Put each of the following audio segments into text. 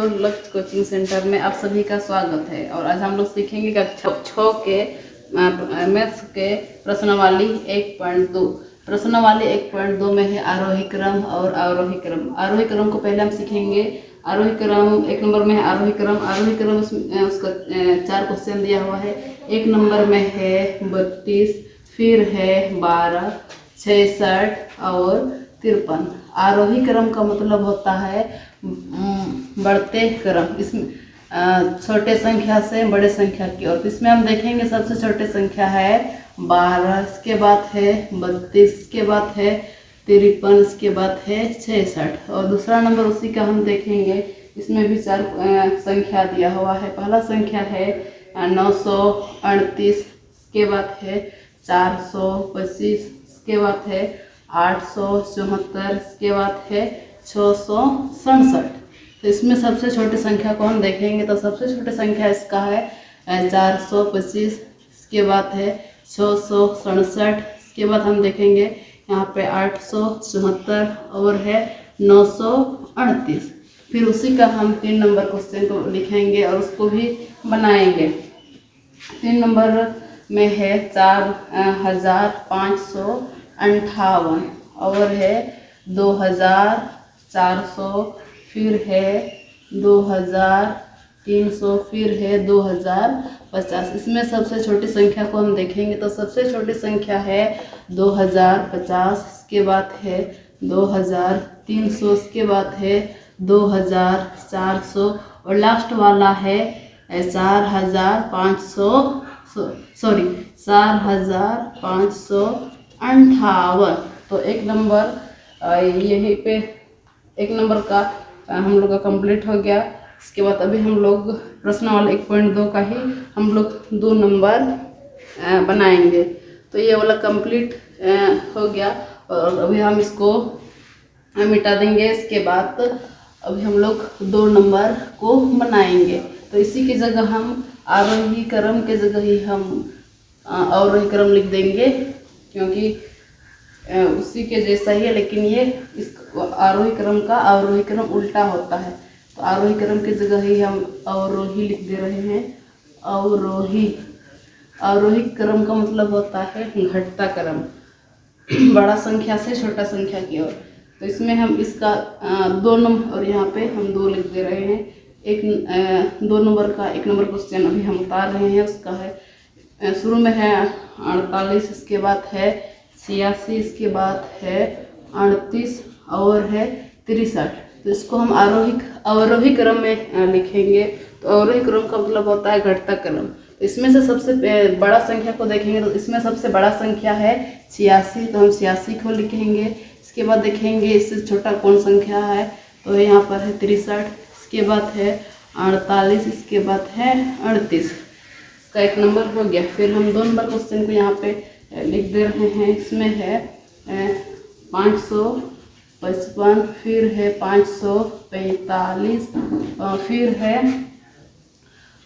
लक्ष्य coaching centre में आप सभी का स्वागत है। और आज हम लोग सीखेंगे कक्षा 6 के मैथ्स के प्रश्नावली 1.2। प्रश्नावली 1.2 में है आरोही क्रम और अवरोही क्रम। आरोही क्रम को पहले हम सीखेंगे। आरोही क्रम 1 नंबर में है आरोही क्रम। आरोही क्रम उसका 4 क्वेश्चन दिया हुआ है। 1 नंबर में है 32, फिर है 12, 66 और 53। आरोही क्रम का मतलब होता है बढ़ते क्रम। इसमें छोटे संख्या से बड़े संख्या की ओर। इसमें हम देखेंगे सबसे छोटे संख्या है 12, इसके बाद है 32, इसके बाद है 53, इसके बाद है 66 और दूसरा नंबर उसी का हम देखेंगे। इसमें भी 4 संख्या दिया हुआ है। पहला संख्या है 938, इसके बाद है 425, इसके बाद है 874, इसके बाद है 667। तो इसमें सबसे छोटी संख्या को हम देखेंगे तो सबसे छोटी संख्या इसका है 425, इसके बाद है 667, इसके बाद हम देखेंगे यहाँ पे 874 और है 938। फिर उसी का हम 3 नंबर क्वेश्चन को लिखेंगे और उसको भी बनाएंगे। 3 नंबर में है 4558 और है 2400, फिर है 2300, फिर है 2050। इसमें सबसे छोटी संख्या को हम देखेंगे तो सबसे छोटी संख्या है 2050, इसके बाद है 2300, इसके बाद है 2400 और लास्ट वाला है 4558। तो 1 नंबर यहीं पे 1 नंबर का हम लोग का कंप्लीट हो गया। इसके बाद अभी हम लोग प्रश्नावली 1.2 का ही हम लोग 2 नंबर बनाएंगे। तो ये वाला कंप्लीट हो गया और अभी हम इसको मिटा देंगे। इसके बाद अभी हम लोग 2 नंबर को बनाएंगे। तो इसी की जगह हम आरोही क्रम के जगह ही हम अवरोही क्रम लिख देंगे, क्योंकि उसी के जैसा ही है, लेकिन ये इस आरोही क्रम का अवरोही क्रम उल्टा होता है। तो आरोही क्रम की जगह ही हम अवरोही लिख दे रहे हैं। अवरोही क्रम का मतलब होता है घटता क्रम, बड़ा संख्या से छोटा संख्या की ओर। तो इसमें हम इसका 2 नंबर और यहाँ पे हम 2 लिख दे रहे हैं। 2 नंबर का 1 नंबर क्वेश्चन अभी हम उतार रहे हैं। उसका है शुरू में है 48, इसके बाद है 86, इसके बाद है 38 और है 63। तो इसको हम अवरोही क्रम में लिखेंगे। तो अवरोही क्रम का मतलब होता है घटता क्रम। तो इसमें से सबसे बड़ा संख्या को देखेंगे तो इसमें सबसे बड़ा संख्या है 86, तो हम 86 को लिखेंगे। इसके बाद देखेंगे इससे छोटा कौन संख्या है, तो यहाँ पर है 63, इसके बाद है 48, इसके बाद है 38। इसका 1 नंबर हो गया। फिर हम 2 नंबर क्वेश्चन को यहाँ पे लिख दे रहे हैं। इसमें है 555, फिर है 545 और फिर है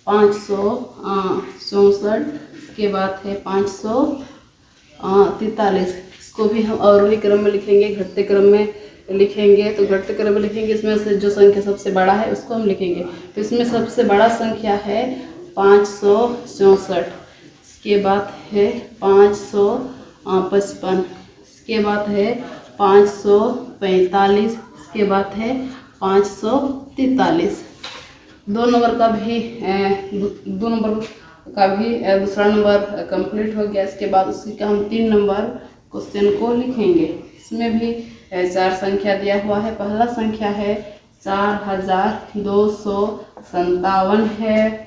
564, इसके बाद है 543। इसको भी हम अवरोही क्रम में लिखेंगे, घटते क्रम में लिखेंगे। तो घटते क्रम में लिखेंगे, इसमें से जो संख्या सबसे बड़ा है उसको हम लिखेंगे। तो इसमें सबसे बड़ा संख्या है 564, इसके बाद है 555, इसके बाद है 545, इसके बाद है 543। 2 नंबर का भी दूसरा नंबर कंप्लीट हो गया। इसके बाद उसी का हम 3 नंबर क्वेश्चन को लिखेंगे। इसमें भी 4 संख्या दिया हुआ है। पहला संख्या है 4257 है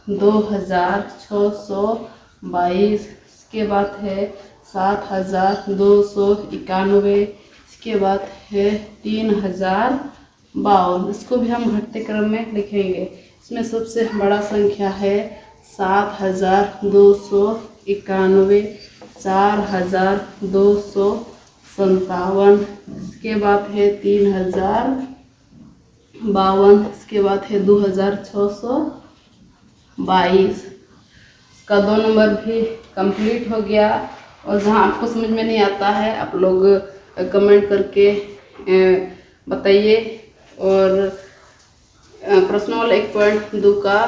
2622, इसके बाद है 7291, इसके बाद है 3052। इसको भी हम घटते क्रम में लिखेंगे। इसमें सबसे बड़ा संख्या है 7291, 4257, इसके बाद है 3052, इसके बाद है 2622। इसका 2 नंबर भी कंप्लीट हो गया। और जहाँ आपको समझ में नहीं आता है आप लोग कमेंट करके बताइए। और प्रश्न वाला 1.2 का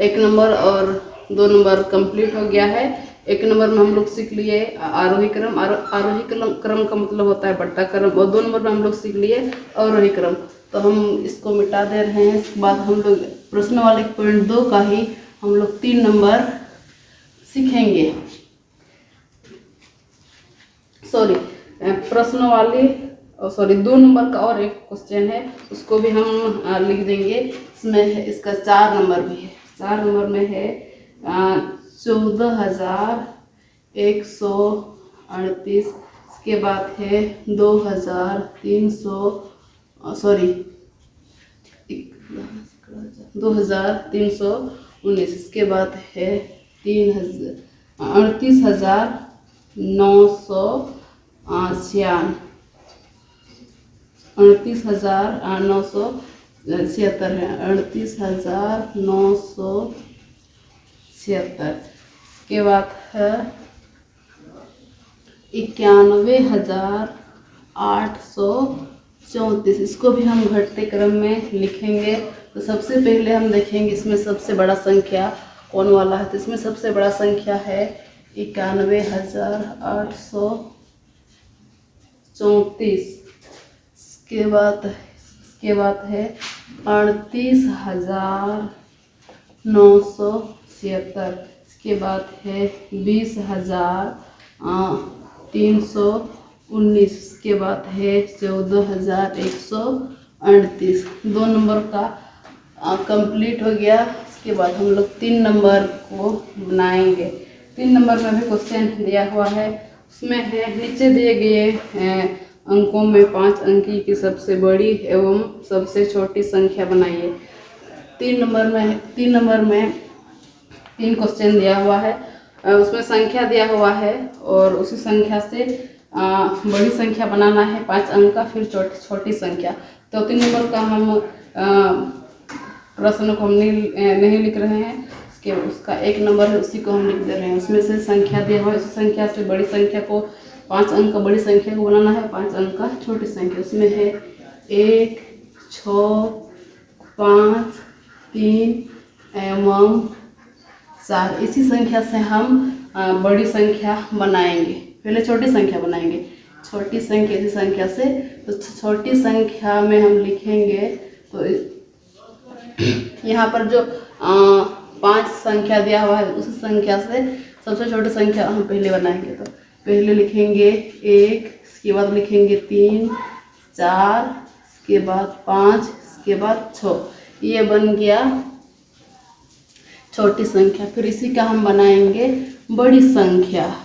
1 नंबर और 2 नंबर कंप्लीट हो गया है। 1 नंबर में हम लोग सीख लिए आरोही क्रम। आरोही क्रम का मतलब होता है बढ़ता क्रम, और 2 नंबर में हम लोग सीख लिए अवरोही क्रम। तो हम इसको मिटा दे रहे हैं। इसके बाद हम लोग प्रश्न वाले 1.2 का ही हम लोग 3 नंबर सीखेंगे। प्रश्न वाले 2 नंबर का और एक क्वेश्चन है, उसको भी हम लिख देंगे। इसमें इसका 4 नंबर भी है। 4 नंबर में है 14,138। इसके बाद है 2,319। इसके बाद है 38,996 38,976 है। 38,976। इसके बाद है 91,834। इसको भी हम घटते क्रम में लिखेंगे। तो सबसे पहले हम देखेंगे इसमें सबसे बड़ा संख्या कौन वाला है। तो इसमें सबसे बड़ा संख्या है 91,834। इसके बाद है 38,976। इसके बाद है 20,319। इसके बाद है 14,138। 2 नंबर का कंप्लीट हो गया। इसके बाद हम लोग 3 नंबर को बनाएंगे। 3 नंबर में भी क्वेश्चन दिया हुआ है। उसमें है नीचे दिए गए अंकों में 5 अंकी की सबसे बड़ी एवं सबसे छोटी संख्या बनाइए। 3 नंबर में 3 क्वेश्चन दिया हुआ है। उसमें संख्या दिया हुआ है और उसी संख्या से बड़ी संख्या बनाना है 5 अंक का, फिर छोटी संख्या। तो 3 नंबर का हम प्रश्न को हम नहीं लिख रहे हैं। उसका 1 नंबर है, उसी को हम लिख दे रहे हैं। उसमें से संख्या दिया हुआ है, उस संख्या से बड़ी संख्या को 5 अंक का बड़ी संख्या को बनाना है, 5 अंक का छोटी संख्या। उसमें है 1, 6, 5, 3 एवं 4। इसी संख्या से हम बड़ी संख्या बनाएंगे। पहले छोटी संख्या बनाएंगे। छोटी संख्या इसी संख्या से, तो छोटी संख्या में हम लिखेंगे। तो यहाँ पर जो 5 संख्या दिया हुआ है, उस संख्या से सबसे छोटी संख्या हम पहले बनाएंगे। तो पहले लिखेंगे 1, इसके बाद लिखेंगे 3, 4, इसके बाद 5, इसके बाद 6। ये बन गया छोटी संख्या। फिर इसी का हम बनाएंगे बड़ी संख्या।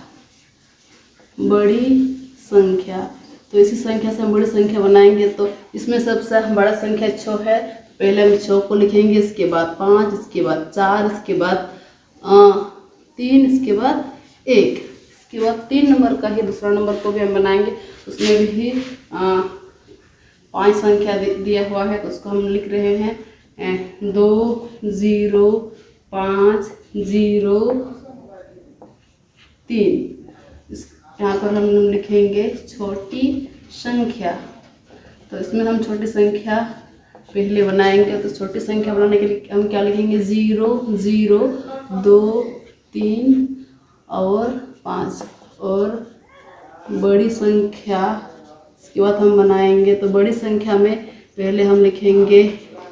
तो इसी संख्या से हम बड़ी संख्या बनाएंगे। तो इसमें सबसे बड़ा संख्या 6 है। पहले हम 6 को लिखेंगे, इसके बाद 5, इसके बाद 4, इसके बाद 3, इसके बाद 1। इसके बाद 3 नंबर का ही दूसरा नंबर को भी हम बनाएंगे। उसमें भी 5 संख्या दिया हुआ है, तो उसको हम लिख रहे हैं 2, 0, 5, 0, 3। यहाँ पर हम लिखेंगे छोटी संख्या। तो इसमें हम छोटी संख्या पहले बनाएंगे। तो छोटी संख्या बनाने के लिए हम क्या लिखेंगे 0, 0, 2, 3 और 5। और बड़ी संख्या इसके बाद हम बनाएंगे। तो बड़ी संख्या में पहले हम लिखेंगे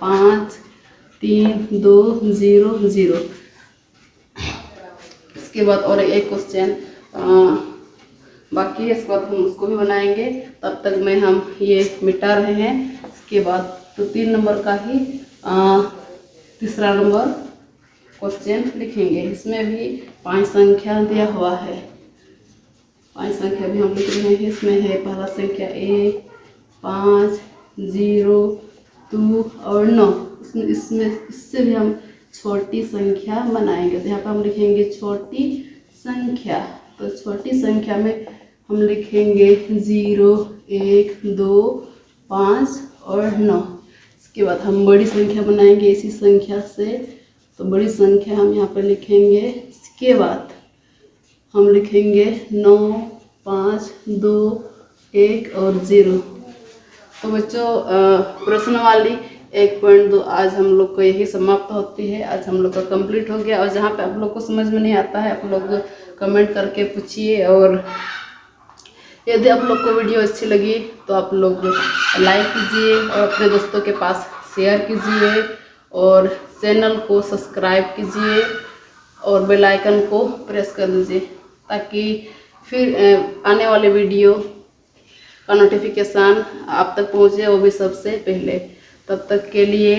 5, 3, 2, 0, 0। इसके बाद और एक क्वेश्चन बाकी है, इसके बाद हम उसको भी बनाएंगे। तब तक में हम ये मिटा रहे हैं। इसके बाद तो 3 नंबर का ही तीसरा नंबर क्वेश्चन लिखेंगे। इसमें भी 5 संख्या दिया हुआ है। 5 संख्या भी हम लिख रहे हैं। इसमें है पहला संख्या 1, 5, 0, 2 और 9। इससे भी हम छोटी संख्या बनाएंगे। तो यहाँ पर हम लिखेंगे छोटी संख्या। तो छोटी संख्या में हम लिखेंगे 0, 1, 2, 5 और 9। इसके बाद हम बड़ी संख्या बनाएंगे इसी संख्या से। तो बड़ी संख्या हम यहाँ पर लिखेंगे। इसके बाद हम लिखेंगे 9, 5, 2, 1 और 0। तो बच्चों प्रश्न वाली 1.2 आज हम लोग को यही समाप्त होती है। आज हम लोग का कंप्लीट हो गया। और जहाँ पे आप लोग को समझ में नहीं आता है, आप लोग कमेंट करके पूछिए। और यदि आप लोग को वीडियो अच्छी लगी तो आप लोग लाइक कीजिए और अपने दोस्तों के पास शेयर कीजिए और चैनल को सब्सक्राइब कीजिए और बेल आइकन को प्रेस कर दीजिए, ताकि फिर आने वाले वीडियो का नोटिफिकेशन आप तक पहुँचे, वो भी सबसे पहले। तब तक के लिए